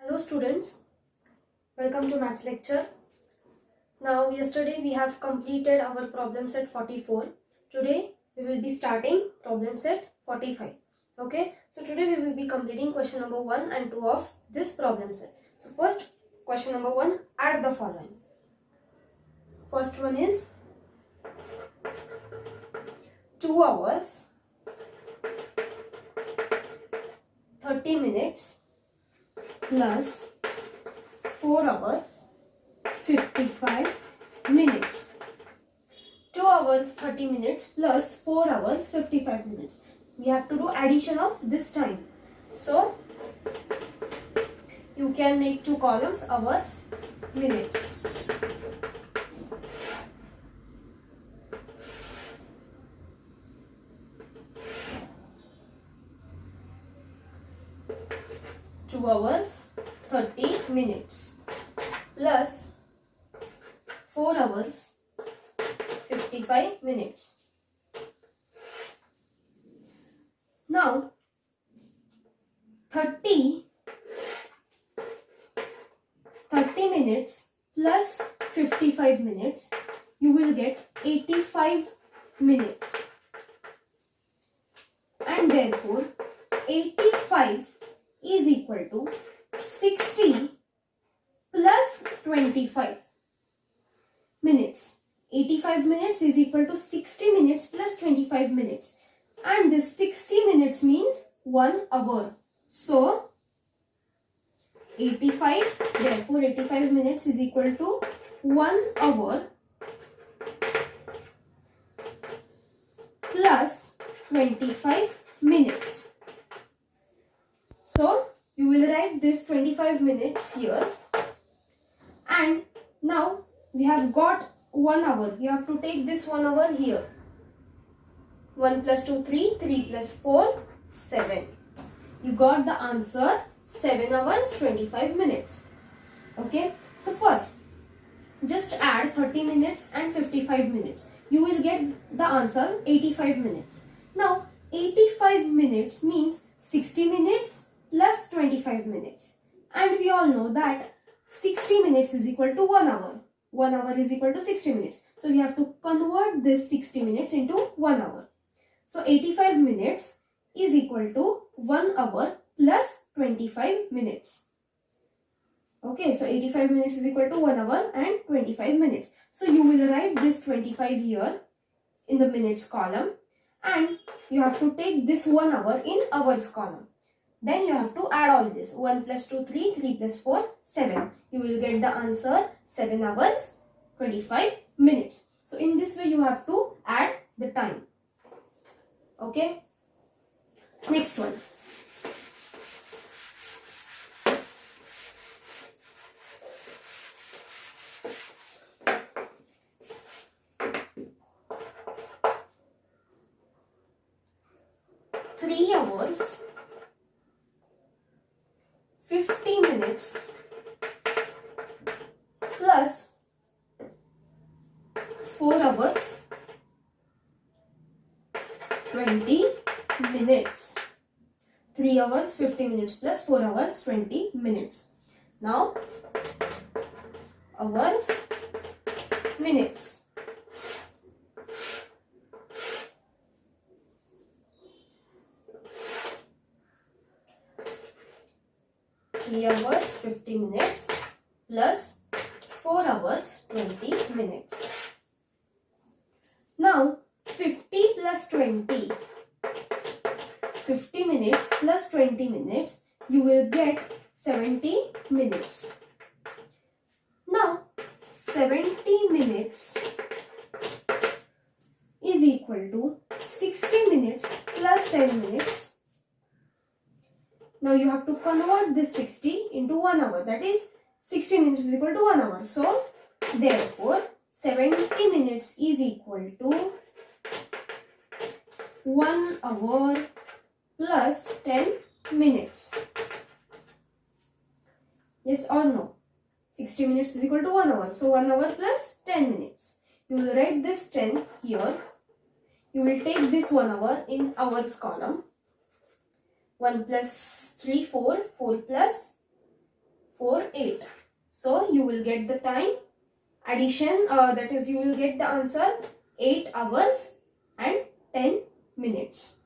Hello students, welcome to maths lecture. Now yesterday we have completed our problem set 44. Today we will be starting problem set 45. Okay, so today we will be completing question number 1 and 2 of this problem set. So first question number 1, add the following. First one is 2 hours 30 minutes plus 4 hours 55 minutes. 2 hours 30 minutes plus 4 hours 55 minutes. We have to do addition of this time. So you can make two columns, hours, minutes. Two hours 30 minutes plus 4 hours 55 minutes. Now 30 minutes plus 55 minutes, you will get 85 minutes, and therefore 85 is equal to 60 plus 25 minutes. 85 minutes is equal to 60 minutes plus 25 minutes, and this 60 minutes means 1 hour. So 85, therefore 85 minutes is equal to 1 hour plus 25 minutes. So you will write this 25 minutes here, and now we have got 1 hour. You have to take this 1 hour here. 1 plus 2, 3, 3 plus 4, 7. You got the answer 7 hours 25 minutes. Okay, so first just add 30 minutes and 55 minutes. You will get the answer 85 minutes. Now 85 minutes means 60 minutes plus 25 minutes, and we all know that 60 minutes is equal to 1 hour. 1 hour is equal to 60 minutes. So we have to convert this 60 minutes into 1 hour. So 85 minutes is equal to 1 hour plus 25 minutes. Okay, so 85 minutes is equal to 1 hour and 25 minutes. So you will write this 25 here in the minutes column, and you have to take this 1 hour in hours column. Then you have to add all this. 1 plus 2, 3, 3 plus 4, 7. You will get the answer 7 hours 25 minutes. So in this way you have to add the time. Okay. Next one. Three hours 50 minutes plus 4 hours 20 minutes. 3 hours 50 minutes plus 4 hours 20 minutes. Now hours, minutes. 3 hours 50 minutes plus 4 hours 20 minutes. Now 50 plus 20, 50 minutes plus 20 minutes, you will get 70 minutes. Now 70 minutes is equal to 60 minutes plus 10 minutes. Now you have to convert this 60 into 1 hour. That is 60 minutes is equal to 1 hour. So therefore 70 minutes is equal to 1 hour plus 10 minutes. Yes or no? 60 minutes is equal to 1 hour. So 1 hour plus 10 minutes. You will write this 10 here. You will take this 1 hour in hours column. 1 plus 3, 4, 4 plus 4, 8. So you will get the time addition, that is, you will get the answer 8 hours and 10 minutes.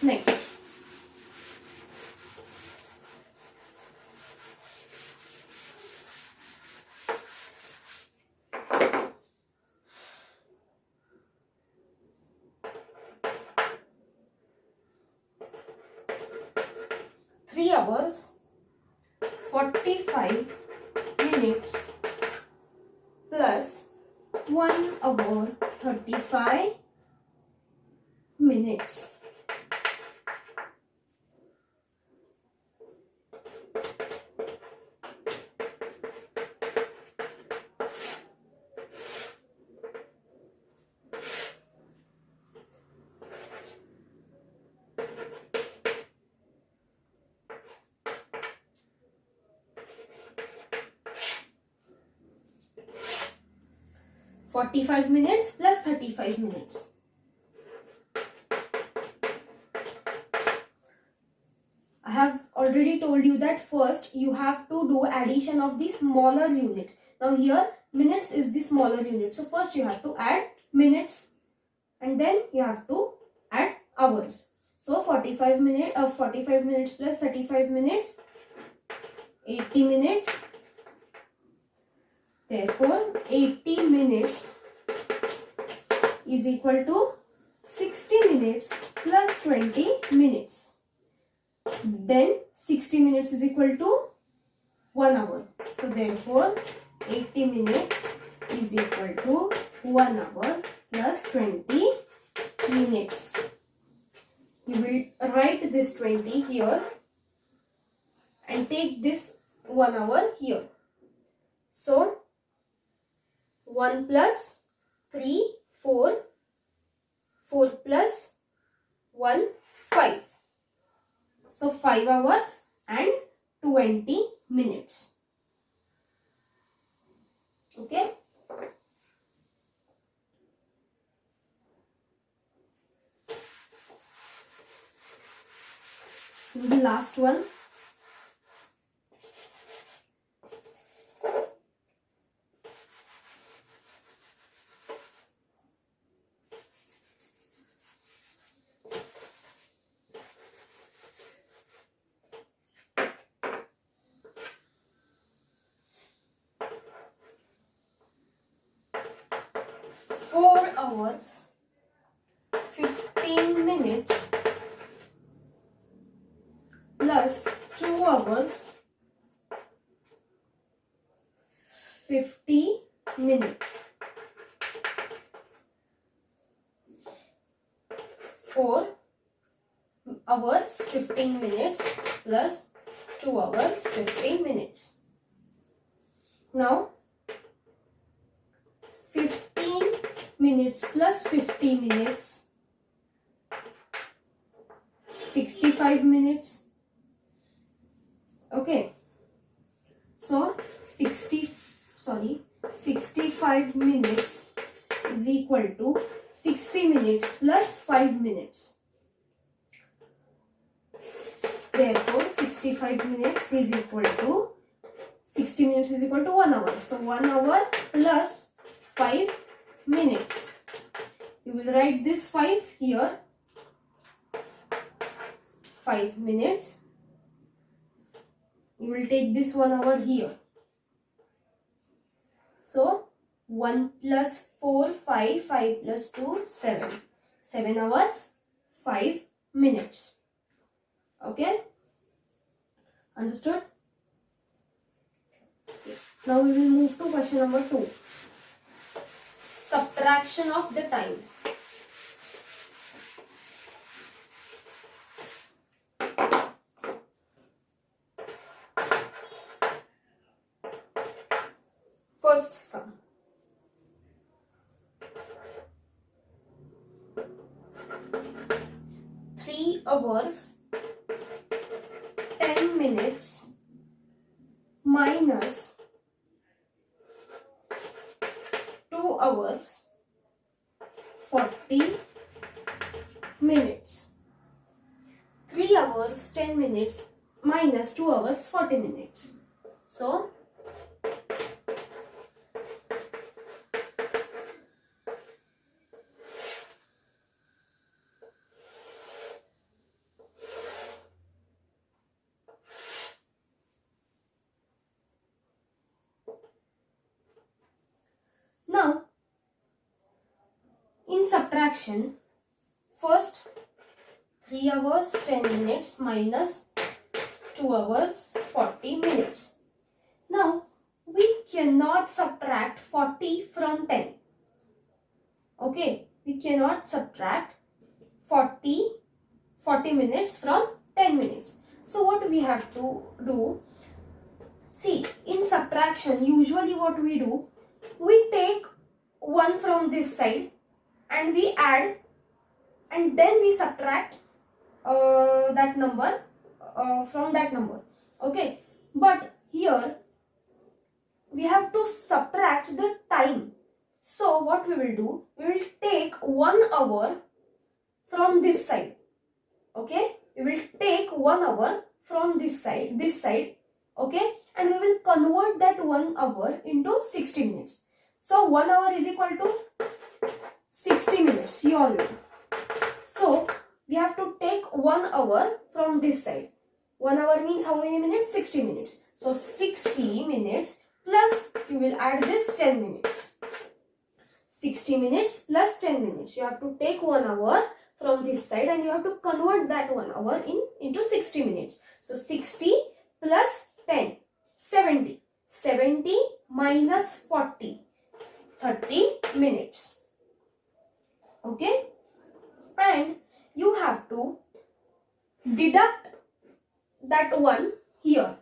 Next. Three hours, 45 minutes plus 1 hour, 35 minutes. 45 minutes plus 35 minutes. I have already told you that first you have to do addition of the smaller unit. Now here minutes is the smaller unit. So first you have to add minutes and then you have to add hours. So 45 minutes plus 35 minutes, 80 minutes. Therefore 80 minutes is equal to 60 minutes plus 20 minutes. Then 60 minutes is equal to 1 hour. So therefore 80 minutes is equal to 1 hour plus 20 minutes. You will write this 20 here and take this 1 hour here. So 1 plus 3, 4, 4 plus 1, 5. So 5 hours and 20 minutes. Okay. The last one. Hours, 15 minutes plus 2 hours, 50 minutes. 4 hours, 15 minutes plus 2 hours, 15 minutes. Now 15 minutes plus 50 minutes, 65 minutes. Okay, so 65 minutes is equal to 60 minutes plus 5 minutes. Therefore 65 minutes is equal to 60 minutes is equal to 1 hour. So 1 hour plus 5 minutes. You will write this 5 here. 5 minutes. You will take this 1 hour here. So 1 plus 4, 5, 5 plus 2, 7. 7 hours, 5 minutes. Okay? Understood? Now we will move to question number 2. Subtraction of the time. First sum. Three hours, 10 minutes minus 2 hours, 40 minutes. 3 hours 10 minutes minus 2 hours 40 minutes. So now in subtraction, first 3 hours 10 minutes minus 2 hours 40 minutes. Now we cannot subtract 40 from 10. Okay, we cannot subtract 40 minutes from 10 minutes. So what we have to do, see, in subtraction usually what we do, we take 1 from this side and we add, and then we subtract that number from that number. Okay, but here we have to subtract the time. So what we will do, we will take 1 hour from this side. Okay, we will take 1 hour from this side, okay, and we will convert that 1 hour into 60 minutes. So 1 hour is equal to 60 minutes, you all know. So we have to take 1 hour from this side. 1 hour means how many minutes? 60 minutes. So 60 minutes plus you will add this 10 minutes. 60 minutes plus 10 minutes. You have to take 1 hour from this side and you have to convert that 1 hour into 60 minutes. So 60 plus 10, 70. 70 minus 40, 30 minutes. Okay, and you have to deduct that one here.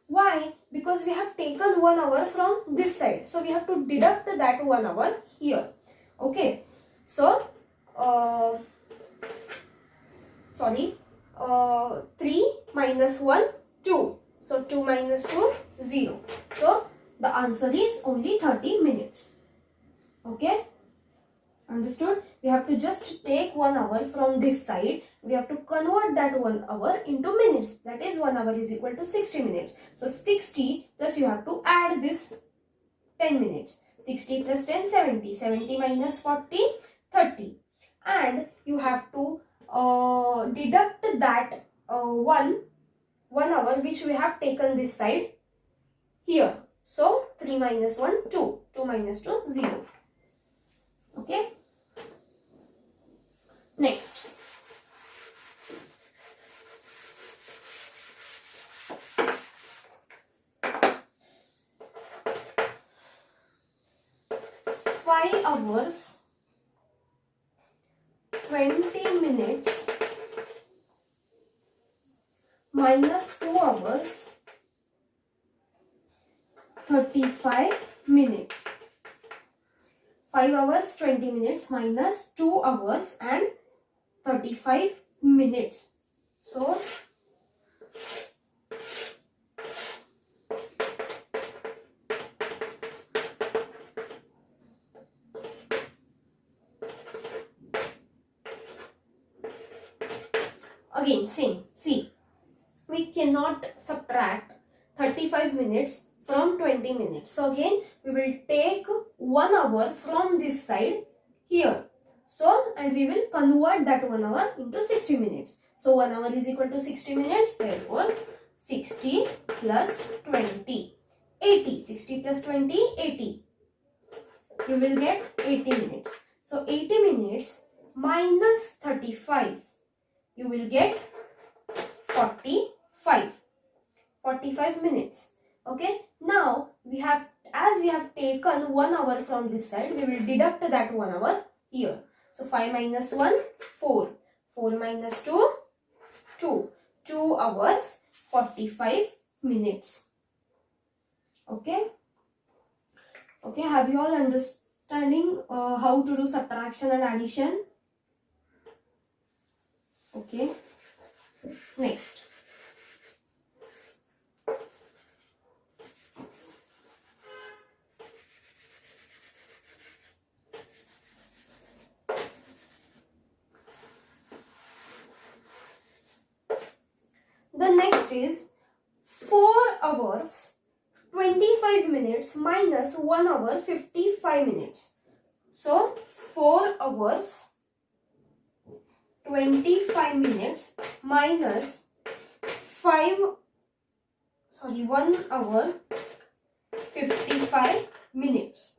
Why? Because we have taken 1 hour from this side, so we have to deduct that 1 hour here. Okay, so 3 minus 1, 2. So 2 minus 2, 0. So the answer is only 30 minutes. Okay, understood? We have to just take 1 hour from this side. We have to convert that 1 hour into minutes. That is 1 hour is equal to 60 minutes. So 60 plus you have to add this 10 minutes. 60 plus 10, 70. 70 minus 40, 30. And you have to deduct that 1 hour which we have taken this side here. So 3 minus 1, 2. 2 minus 2, 0. Okay. Next. Five hours 20 minutes minus 2 hours 35 minutes. 5 hours 20 minutes minus 2 hours and 35 minutes. So again same. See, we cannot subtract 35 minutes from 20 minutes. So again we will take 1 hour from this side here. So and we will convert that 1 hour into 60 minutes. So 1 hour is equal to 60 minutes. Therefore 60 plus 20, 80. 60 plus 20, 80. You will get 80 minutes. So 80 minutes minus 35. You will get 45. 45 minutes. Okay. Now we have, as we have taken 1 hour from this side, we will deduct that 1 hour here. So 5 minus 1, 4. 4 minus 2, 2. 2 hours 45 minutes. Okay. Okay. Have you all understanding how to do subtraction and addition? Okay. Next. Next is 4 hours 25 minutes minus 1 hour 55 minutes. So 4 hours 25 minutes minus 1 hour 55 minutes.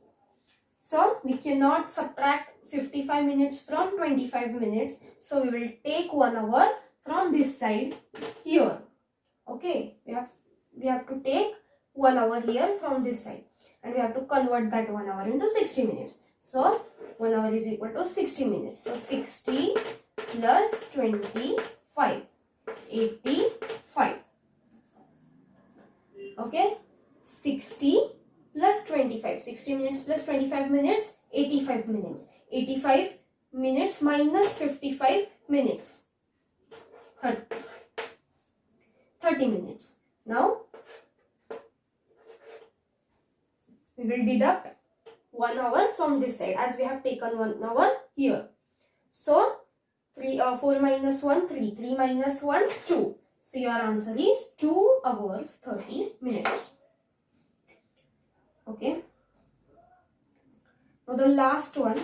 So we cannot subtract 55 minutes from 25 minutes. So we will take 1 hour from this side here. Okay, we have to take 1 hour here from this side, and we have to convert that 1 hour into 60 minutes. So 1 hour is equal to 60 minutes. So 60 plus 25, 85. Okay, 60 plus 25, 60 minutes plus 25 minutes, 85 minutes. 85 minutes minus 55 minutes, 30 minutes. Now we will deduct 1 hour from this side, as we have taken 1 hour here. So 4 minus 1, 3. 3 minus 1, 2. So your answer is 2 hours 30 minutes. Okay. Now the last one.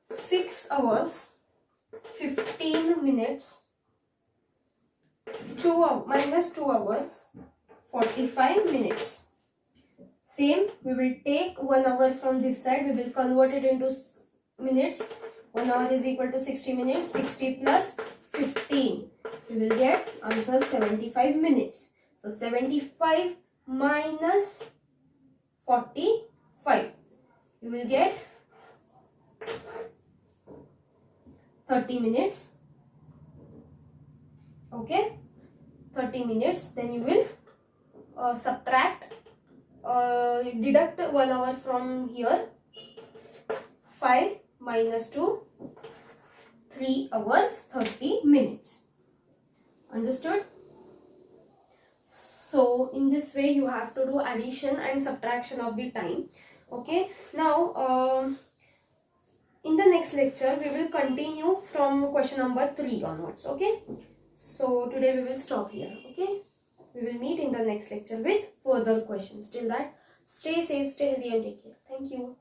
Six hours 15 minutes minus 2 hours 45 minutes. Same, we will take 1 hour from this side, we will convert it into minutes. 1 hour is equal to 60 minutes. 60 plus 15, we will get answer 75 minutes. So 75 minus 45, you will get 30 minutes. Okay, 30 minutes. Then you will deduct 1 hour from here. 5 minus 2, 3 hours 30 minutes. Understood? So in this way you have to do addition and subtraction of the time. Okay, now in the next lecture we will continue from question number 3 onwards. Okay, so today we will stop here. Okay, we will meet in the next lecture with further questions. Till that, stay safe, stay healthy and take care. Thank you.